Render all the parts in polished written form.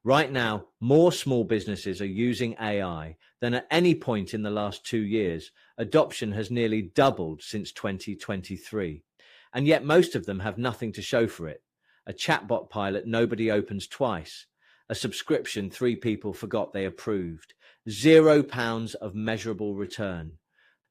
Right now, more small businesses are using AI than at any point in the last 2 years. Adoption has nearly doubled since 2023. And yet most of them have nothing to show for it. A chatbot pilot nobody opens twice. A subscription 3 people forgot they approved. £0 of measurable return.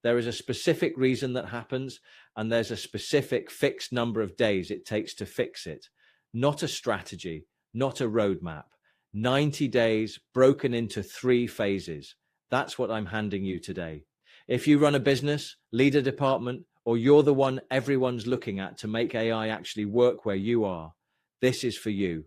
There is a specific reason that happens, and there's a specific fixed number of days it takes to fix it. Not a strategy, not a roadmap. 90 days broken into 3 phases. That's what I'm handing you today. If you run a business, lead a department, or you're the one everyone's looking at to make AI actually work where you are, this is for you.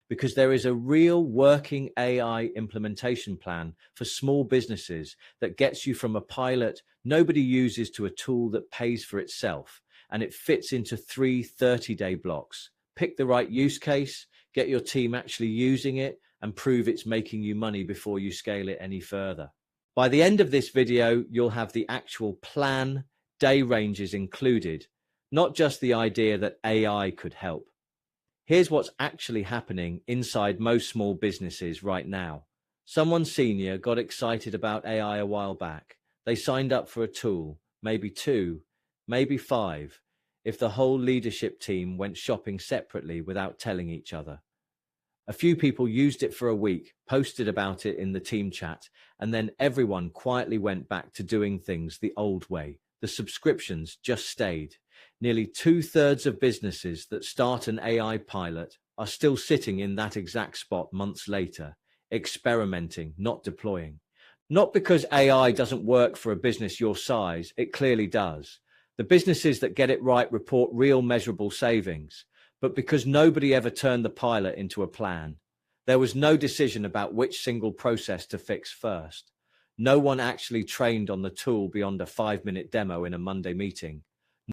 Because there is a real working AI implementation plan for small businesses that gets you from a pilot nobody uses to a tool that pays for itself, and it fits into 3 30-day blocks. Pick the right use case, get your team actually using it, and prove it's making you money before you scale it any further. By the end of this video, you'll have the actual plan, day ranges included, not just the idea that AI could help. Here's what's actually happening inside most small businesses right now. Someone senior got excited about AI a while back. They signed up for a tool, maybe 2, maybe 5, if the whole leadership team went shopping separately without telling each other. A few people used it for a week, posted about it in the team chat, and then everyone quietly went back to doing things the old way. The subscriptions just stayed. Nearly 2/3 of businesses that start an AI pilot are still sitting in that exact spot months later, experimenting, not deploying. Not because AI doesn't work for a business your size, it clearly does. The businesses that get it right report real measurable savings, but because nobody ever turned the pilot into a plan. There was no decision about which single process to fix first. No one actually trained on the tool beyond a 5-minute demo in a Monday meeting.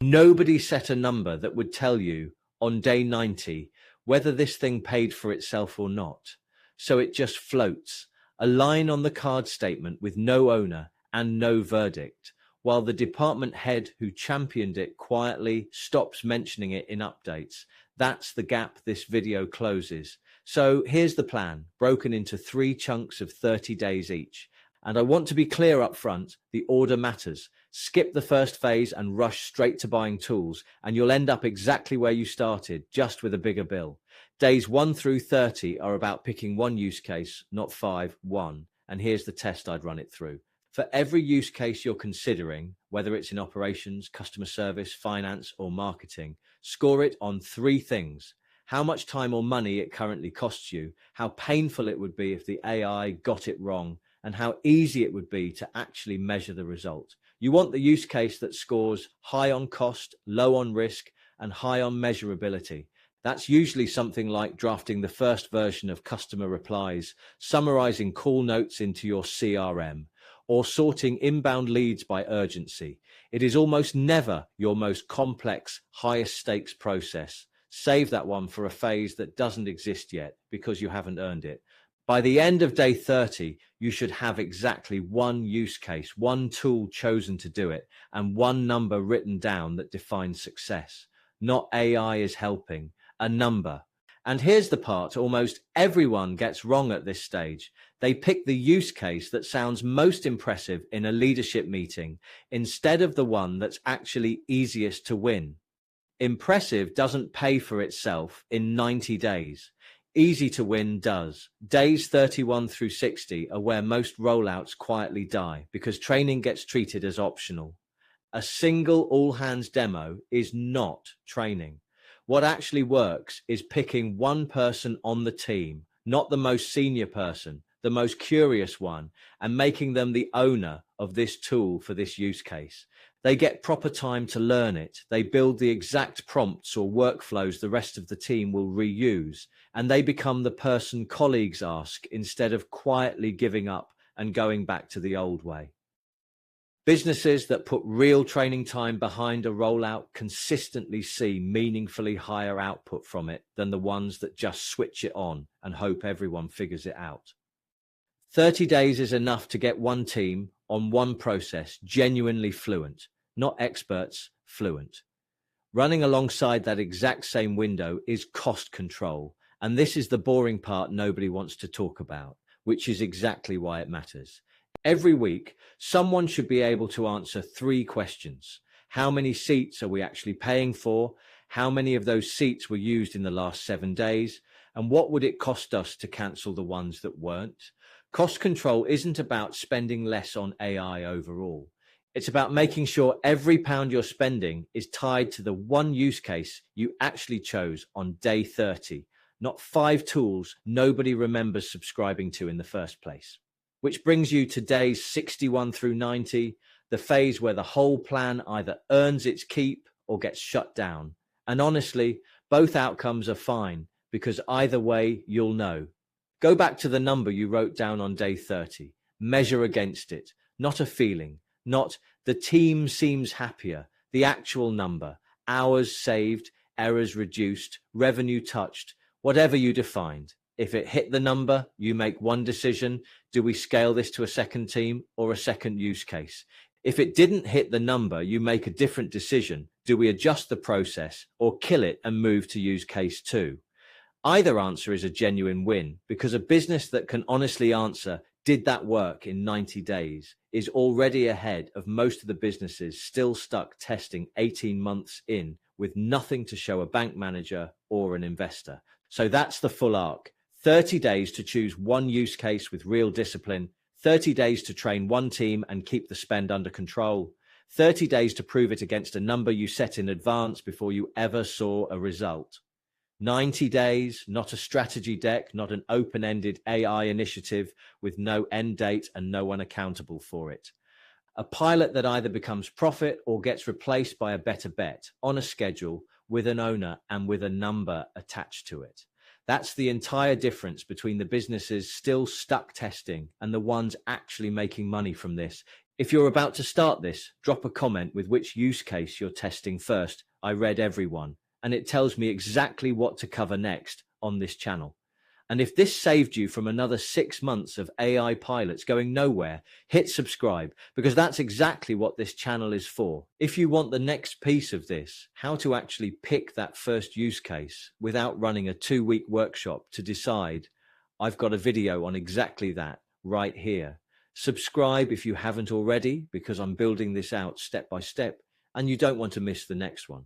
Nobody set a number that would tell you on day 90 whether this thing paid for itself or not. So it just floats, a line on the card statement with no owner and no verdict, while the department head who championed it quietly stops mentioning it in updates. That's the gap this video closes. So here's the plan, broken into 3 chunks of 30 days each. And I want to be clear up front, the order matters. Skip the first phase and rush straight to buying tools, and you'll end up exactly where you started, just with a bigger bill. Days 1 through 30 are about picking one use case, not 5, 1. And here's the test I'd run it through. For every use case you're considering, whether it's in operations, customer service, finance, or marketing, score it on 3 things. How much time or money it currently costs you, how painful it would be if the AI got it wrong, and how easy it would be to actually measure the result. You want the use case that scores high on cost, low on risk, and high on measurability. That's usually something like drafting the first version of customer replies, summarizing call notes into your CRM, or sorting inbound leads by urgency. It is almost never your most complex, highest stakes process. Save that one for a phase that doesn't exist yet because you haven't earned it. By the end of day 30, you should have exactly 1 use case, 1 tool chosen to do it, and 1 number written down that defines success. Not AI is helping, a number. And here's the part almost everyone gets wrong at this stage. They pick the use case that sounds most impressive in a leadership meeting instead of the one that's actually easiest to win. Impressive doesn't pay for itself in 90 days. Easy to win does. Days 31 through 60 are where most rollouts quietly die because training gets treated as optional. A single all-hands demo is not training. What actually works is picking 1 person on the team, not the most senior person, the most curious one, and making them the owner of this tool for this use case. They get proper time to learn it. They build the exact prompts or workflows the rest of the team will reuse, and they become the person colleagues ask instead of quietly giving up and going back to the old way. Businesses that put real training time behind a rollout consistently see meaningfully higher output from it than the ones that just switch it on and hope everyone figures it out. 30 days is enough to get 1 team on 1 process genuinely fluent, not experts, fluent. Running alongside that exact same window is cost control, And this is the boring part nobody wants to talk about, which is exactly why it matters. Every week, someone should be able to answer 3 questions. How many seats are we actually paying for? How many of those seats were used in the last 7 days? And what would it cost us to cancel the ones that weren't? Cost control isn't about spending less on AI overall. It's about making sure every pound you're spending is tied to the one use case you actually chose on day 30, not 5 tools nobody remembers subscribing to in the first place. Which brings you to days 61 through 90, the phase where the whole plan either earns its keep or gets shut down. And honestly, both outcomes are fine because either way, you'll know. Go back to the number you wrote down on day 30. Measure against it, not a feeling, not the team seems happier, the actual number, hours saved, errors reduced, revenue touched, whatever you defined. If it hit the number, you make one decision. Do we scale this to a second team or a second use case? If it didn't hit the number, you make a different decision. Do we adjust the process or kill it and move to use case 2? Either answer is a genuine win because a business that can honestly answer, did that work in 90 days, is already ahead of most of the businesses still stuck testing 18 months in with nothing to show a bank manager or an investor. So that's the full arc. 30 days to choose one use case with real discipline, 30 days to train one team and keep the spend under control, 30 days to prove it against a number you set in advance before you ever saw a result. 90 days, not a strategy deck, not an open-ended AI initiative with no end date and no one accountable for it. A pilot that either becomes profit or gets replaced by a better bet on a schedule with an owner and with a number attached to it. That's the entire difference between the businesses still stuck testing and the ones actually making money from this. If you're about to start this, drop a comment with which use case you're testing first. I read everyone, and it tells me exactly what to cover next on this channel. And if this saved you from another 6 months of AI pilots going nowhere, hit subscribe, because that's exactly what this channel is for. If you want the next piece of this, how to actually pick that first use case without running a 2-week workshop to decide, I've got a video on exactly that right here. Subscribe if you haven't already, because I'm building this out step by step, and you don't want to miss the next one.